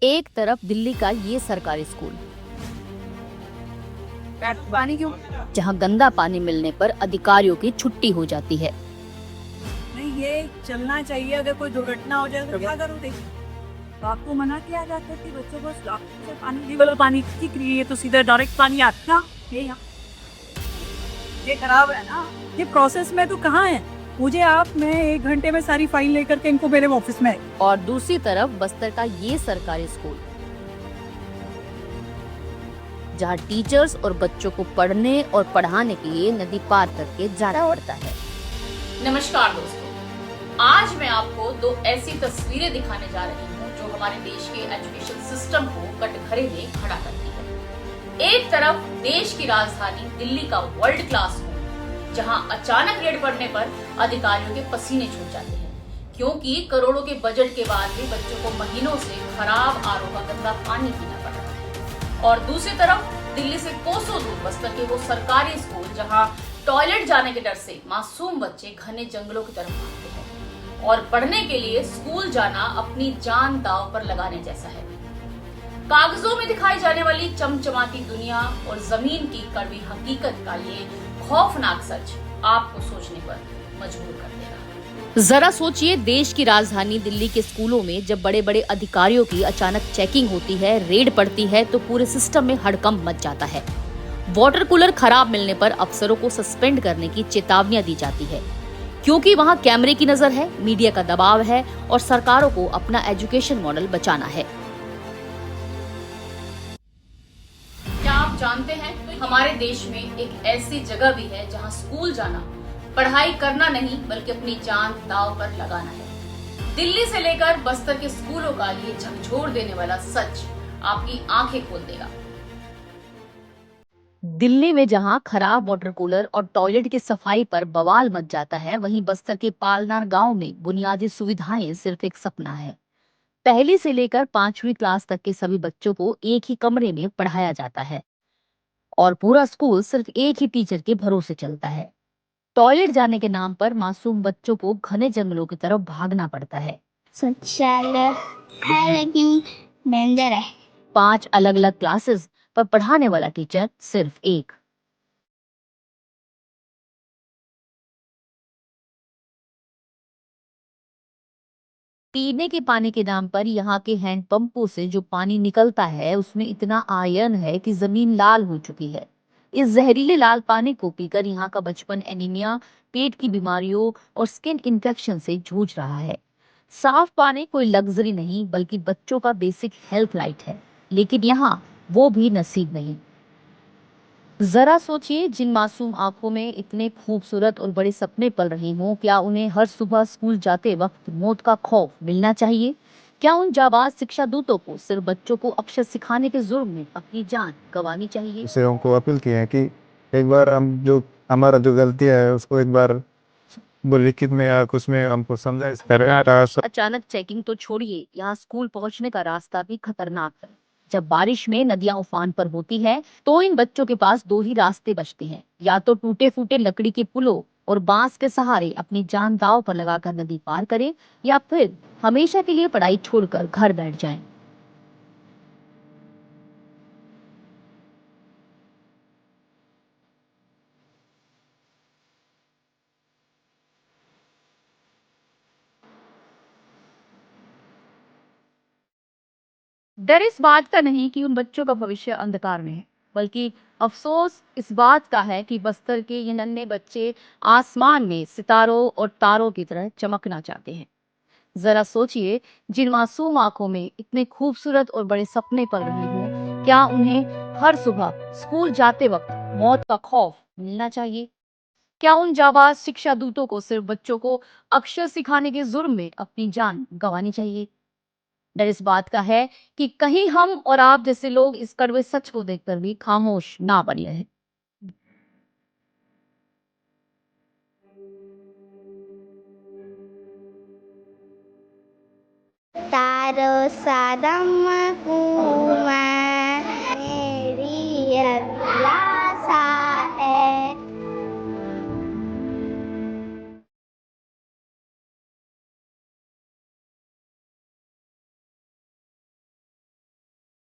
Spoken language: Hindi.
एक तरफ दिल्ली का ये सरकारी स्कूल, पानी क्यों? जहां गंदा पानी मिलने पर अधिकारियों की छुट्टी हो जाती है। नहीं, ये चलना चाहिए। अगर कोई दुर्घटना हो जाए तो क्या करोगे? तो आपको मना किया जाता है कि बच्चों को से पानी नहीं, वाला पानी ठीक रही है तो सीधा डायरेक्ट पानी आता है। ये खराब है ना। ये प्रोसेस में तो कहाँ है? मुझे आप मैं 1 घंटे में सारी फाइल लेकर के इनको मेरे ऑफिस में। और दूसरी तरफ बस्तर का ये सरकारी स्कूल, जहां टीचर्स और बच्चों को पढ़ने और पढ़ाने के लिए नदी पार करके जाना पड़ता है। नमस्कार दोस्तों, आज मैं आपको दो ऐसी तस्वीरें दिखाने जा रही हूँ जो हमारे देश के एजुकेशन सिस्टम को कटघरे में खड़ा करती है। एक तरफ देश की राजधानी दिल्ली का वर्ल्ड क्लास स्कूल, जहाँ अचानक रेड पड़ने पर अधिकारियों के पसीने छूट जाते हैं, क्योंकि करोड़ों के बजट के बाद भी बच्चों को महीनों से खराब आरओ का गंदा पानी पीना पड़ रहा है। और दूसरी तरफ दिल्ली से कोसों दूर बस्तर के वो सरकारी स्कूल, जहाँ टॉयलेट जाने के डर से मासूम बच्चे घने जंगलों की तरफ भागते हैं और पढ़ने के लिए स्कूल जाना अपनी जान दांव पर लगाने जैसा है। कागजों में दिखाई जाने वाली चमचमाती दुनिया और जमीन की कड़वी हकीकत का ये खौफनाक सच आपको सोचने पर मजबूर कर देगा। जरा सोचिए, देश की राजधानी दिल्ली के स्कूलों में जब बड़े बड़े अधिकारियों की अचानक चेकिंग होती है, रेड पड़ती है, तो पूरे सिस्टम में हड़कंप मच जाता है। वाटर कूलर खराब मिलने पर अफसरों को सस्पेंड करने की चेतावनियां दी जाती है, क्योंकि वहां कैमरे की नजर है, मीडिया का दबाव है और सरकारों को अपना एजुकेशन मॉडल बचाना है। क्या आप जानते हैं, हमारे देश में एक ऐसी जगह भी है जहां स्कूल जाना पढ़ाई करना नहीं बल्कि अपनी जान दांव पर लगाना है। दिल्ली से लेकर बस्तर के स्कूलों का ये झकझोर देने वाला सच आपकी आंखें खोल देगा। दिल्ली में जहां खराब वाटर कूलर और टॉयलेट की सफाई पर बवाल मच जाता है, वहीं बस्तर के पालनार गांव में बुनियादी सुविधाएं सिर्फ एक सपना है। पहली से लेकर 5वीं क्लास तक के सभी बच्चों को एक ही कमरे में पढ़ाया जाता है और पूरा स्कूल सिर्फ एक ही टीचर के भरोसे चलता है। टॉयलेट जाने के नाम पर मासूम बच्चों को घने जंगलों की तरफ भागना पड़ता है। शौचालय है लेकिन डेंजर है। 5 अलग अलग क्लासेस पर पढ़ाने वाला टीचर सिर्फ एक। पीने के पानी के नाम पर यहाँ के हैंडपंपों से जो पानी निकलता है, उसमें इतना आयरन है कि जमीन लाल हो चुकी है। इस जहरीले लाल पानी को पीकर यहाँ का बचपन एनीमिया, पेट की बीमारियों और स्किन इन्फेक्शन से जूझ रहा है। साफ पानी कोई लग्जरी नहीं बल्कि बच्चों का बेसिक हेल्थ राइट है, लेकिन यहाँ वो भी नसीब नहीं। जरा सोचिए, जिन मासूम आंखों में इतने खूबसूरत और बड़े सपने पल रहे हों, क्या उन्हें हर सुबह स्कूल जाते वक्त मौत का खौफ मिलना चाहिए? क्या उन जाबाज शिक्षा दूतों को सिर्फ बच्चों को अक्षर सिखाने के जुर्म में अपनी जान गंवानी चाहिए? से हमको अपील किए हैं कि एक बार हम जो हमारा जो गलती है उसको एक बार वो लिखित में या कुछ में हमको समझाइश करें। अचानक चेकिंग तो छोड़िए, यहाँ स्कूल पहुंचने का रास्ता भी खतरनाक है। जब बारिश में नदियां उफान पर होती है, तो इन बच्चों के पास दो ही रास्ते बचते हैं, या तो टूटे फूटे लकड़ी के पुलों और बांस के सहारे अपनी जान दांव पर लगाकर नदी पार करें, या फिर हमेशा के लिए पढ़ाई छोड़कर घर बैठ जाएं। डर इस बात का नहीं कि उन बच्चों का भविष्य अंधकार में है, बल्कि अफसोस इस बात का है कि बस्तर के ये नन्हे बच्चे आसमान में सितारों और तारों की तरह चमकना चाहते हैं। जरा सोचिए, जिन मासूम आंखों में इतने खूबसूरत और बड़े सपने पल रहे हों, क्या उन्हें हर सुबह स्कूल जाते वक्त मौत का खौफ मिलना चाहिए? क्या उन जाबाज शिक्षा दूतों को सिर्फ बच्चों को अक्षर सिखाने के जुर्म में अपनी जान गंवानी चाहिए? डर इस बात का है कि कहीं हम और आप जैसे लोग इस कड़वे सच को देखकर भी खामोश ना बने रहे। तारो सादम कुमा मेरी अल्लाह